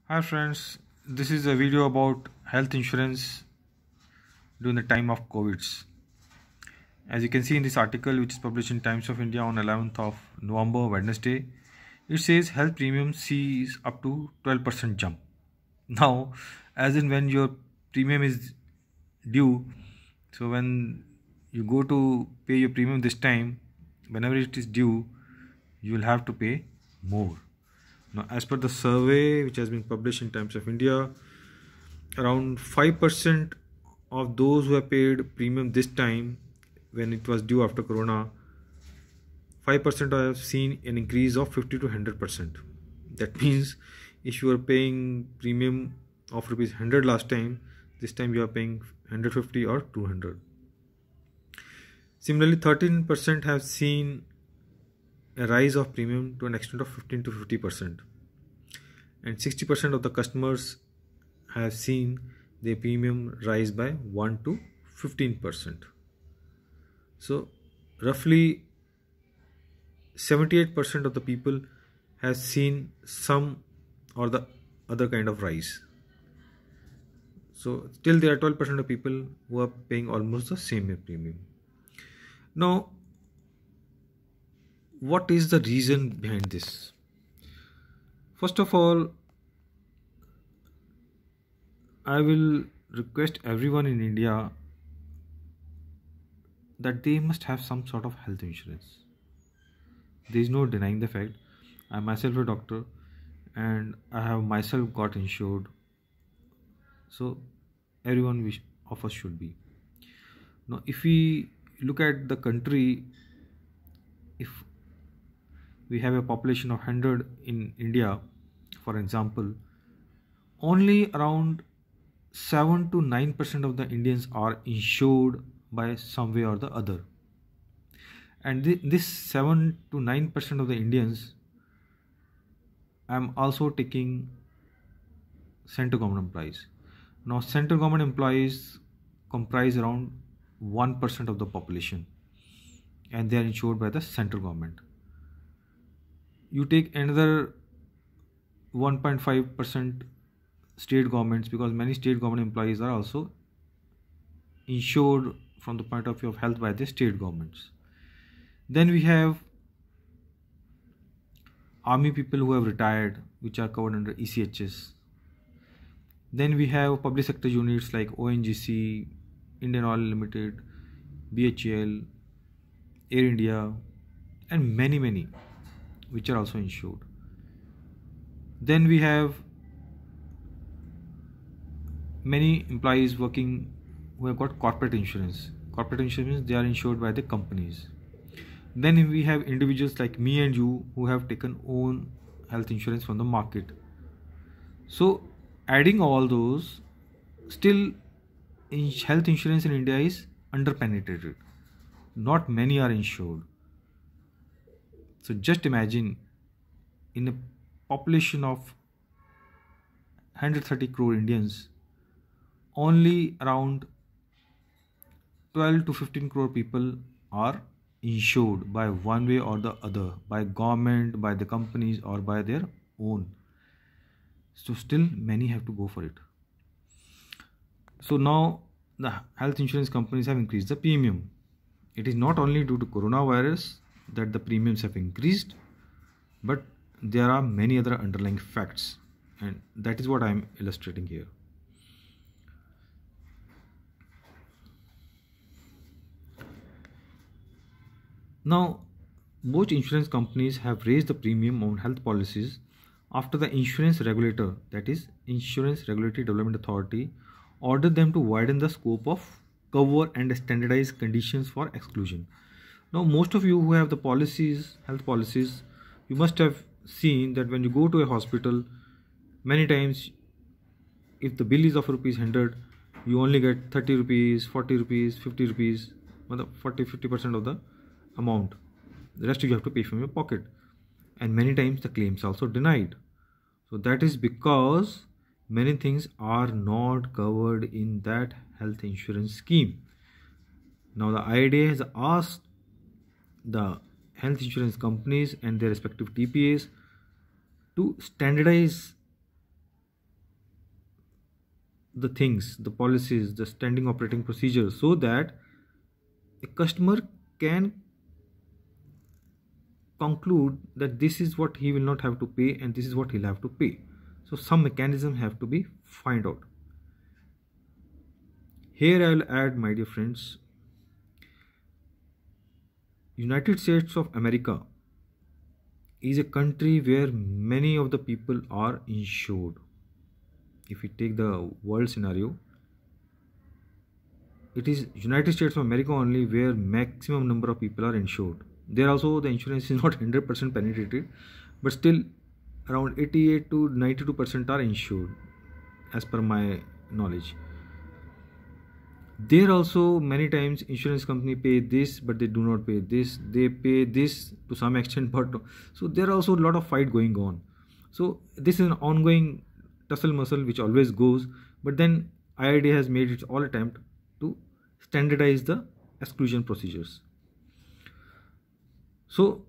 Hi friends, this is a video about health insurance during the time of COVID. As you can see in this article, which is published in Times of India on 11th of November, Wednesday, it says health premium sees up to 12% jump. Now, as in when your premium is due, so when you go to pay your premium this time, whenever it is due, you will have to pay more. Now, as per the survey which has been published in Times of India, around 5% of those who have paid premium this time when it was due after corona, 5% have seen an increase of 50 to 100%. That means if you are paying premium of rupees 100 last time, this time you are paying 150 or 200. Similarly, 13% have seen a rise of premium to an extent of 15 to 50%, and 60% of the customers have seen their premium rise by 1 to 15%. So roughly 78% of the people have seen some or the other kind of rise. So still there are 12% of people who are paying almost the same premium. Now, what is the reason behind this? First of all, I will request everyone in India that they must have some sort of health insurance. There is no denying the fact. I am myself a doctor and I have myself got insured. So everyone of us should be. Now, if we look at the country, if we have a population of 100 in India, for example, only around 7 to 9% of the Indians are insured by some way or the other. And this 7 to 9% of the Indians, I am also taking central government employees. Now, central government employees comprise around 1% of the population and they are insured by the central government. You take another 1.5% state governments, because many state government employees are also insured from the point of view of health by the state governments. Then we have army people who have retired, which are covered under ECHS. Then we have public sector units like ONGC, Indian Oil Limited, BHEL, Air India, and many which are also insured. Then we have many employees working who have got corporate insurance. Corporate insurance, they are insured by the companies. Then we have individuals like me and you who have taken own health insurance from the market. So adding all those, still health insurance in India is underpenetrated. Not many are insured. So just imagine, in a population of 130 crore Indians, only around 12 to 15 crore people are insured by one way or the other, by government, by the companies, or by their own. So still many have to go for it. So now the health insurance companies have increased the premium. It is not only due to coronavirus that the premiums have increased, but there are many other underlying facts, and that is what I am illustrating here. Now, most insurance companies have raised the premium on health policies after the insurance regulator, that is Insurance Regulatory Development Authority, ordered them to widen the scope of cover and standardize conditions for exclusion. Now, most of you who have the policies, health policies, you must have seen that when you go to a hospital, many times if the bill is of rupees 100, you only get 30 rupees, 40 rupees, 50 rupees, 40-50% of the amount. The rest you have to pay from your pocket, and many times the claims are also denied. So that is because many things are not covered in that health insurance scheme. Now the IRDAI has asked the health insurance companies and their respective TPAs to standardize the things, the policies, the standing operating procedures, so that a customer can conclude that this is what he will not have to pay and this is what he'll have to pay. So some mechanism have to be find out. Here I will add, my dear friends, United States of America is a country where many of the people are insured. If we take the world scenario, it is United States of America only where maximum number of people are insured. There also the insurance is not 100% penetrated, but still around 88 to 92% are insured as per my knowledge. There also many times insurance company pay this but they do not pay this, they pay this to some extent, but so there are also a lot of fight going on. So this is an ongoing tussle muscle which always goes, but then IRDA has made its all attempt to standardize the exclusion procedures. So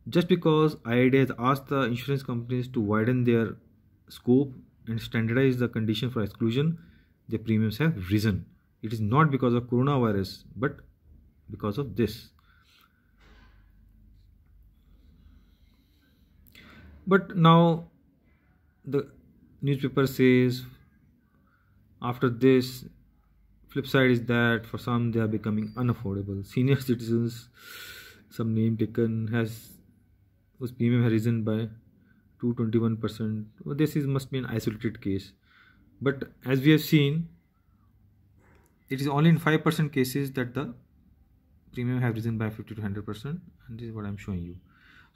just because IRDA has asked the insurance companies to widen their scope and standardize the condition for exclusion, the premiums have risen. It is not because of coronavirus, but because of this. But now the newspaper says after this, flip side is that for some they are becoming unaffordable. Senior citizens, some name taken, whose premium has risen by 221%. Well, this must be an isolated case. But as we have seen, it is only in 5% cases that the premium have risen by 50 to 100%, and this is what I am showing you.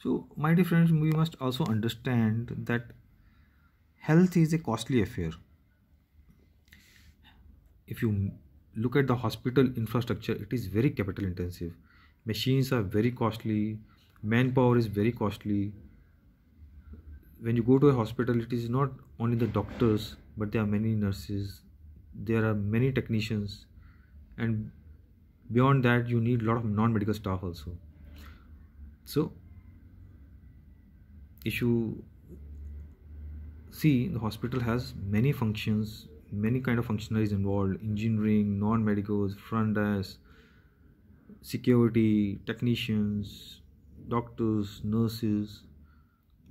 So my dear friends, we must also understand that health is a costly affair. If you look at the hospital infrastructure, it is very capital intensive. Machines are very costly, manpower is very costly. When you go to a hospital, it is not only the doctors, but there are many nurses, there are many technicians, and beyond that you need a lot of non-medical staff also. So if you see, the hospital has many functions, many kind of functionaries involved: engineering, non-medicals, front desk, security, technicians, doctors, nurses,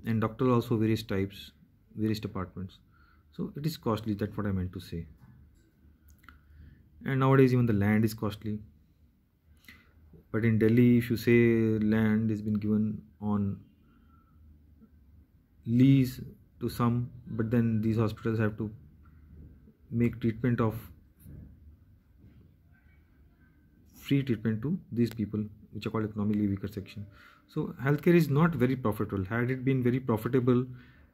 and doctors also various types, various departments. So it is costly, that's what I meant to say. And nowadays even the land is costly. But in Delhi, if you say land has been given on lease to some, but then these hospitals have to make treatment of free treatment to these people which are called economically weaker section. So healthcare is not very profitable. Had it been very profitable,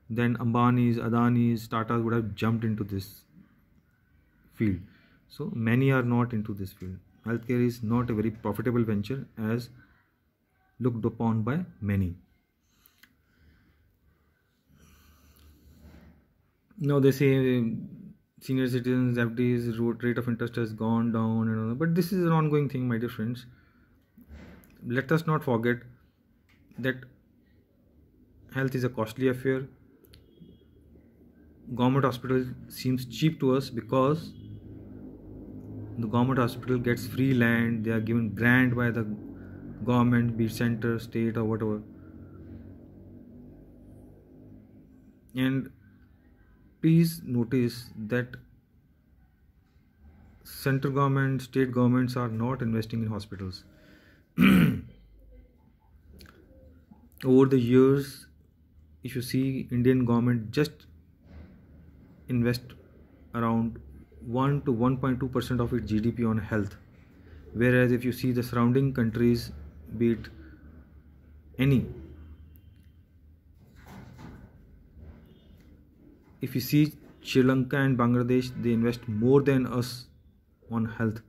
then Ambani's, Adani's, Tata's would have jumped into this field. So many are not into this field. Healthcare is not a very profitable venture as looked upon by many. Now they say senior citizens FD's rate of interest has gone down and all, but this is an ongoing thing, my dear friends. Let us not forget that health is a costly affair. Government hospital seems cheap to us because the government hospital gets free land, they are given grant by the government, be it center, state or whatever. And please notice that central government, state governments are not investing in hospitals. Over the years, if you see, Indian government just invest around 1 to 1.2% of its GDP on health, whereas if you see the surrounding countries, be it any, if you see Sri Lanka and Bangladesh, they invest more than us on health.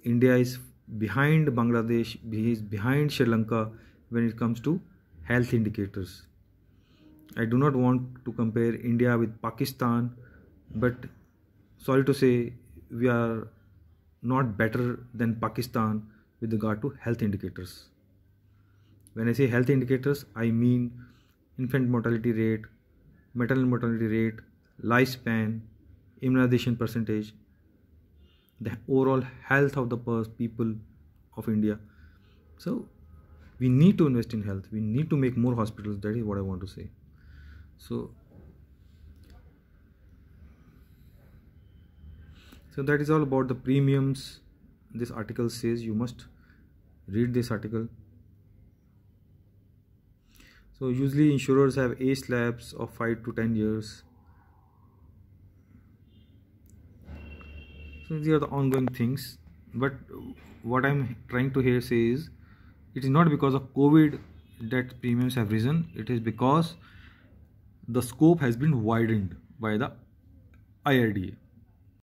India is behind Bangladesh, is behind Sri Lanka when it comes to health indicators. I do not want to compare India with Pakistan, but sorry to say, we are not better than Pakistan with regard to health indicators. When I say health indicators, I mean infant mortality rate, maternal mortality rate, lifespan, immunization percentage, the overall health of the people of India. So we need to invest in health, we need to make more hospitals. That is what I want to say. So that is all about the premiums. This article says, you must read this article. So usually insurers have age slabs of 5 to 10 years. So these are the ongoing things. But what I'm trying to here say is, it is not because of COVID that premiums have risen. It is because the scope has been widened by the IRDA.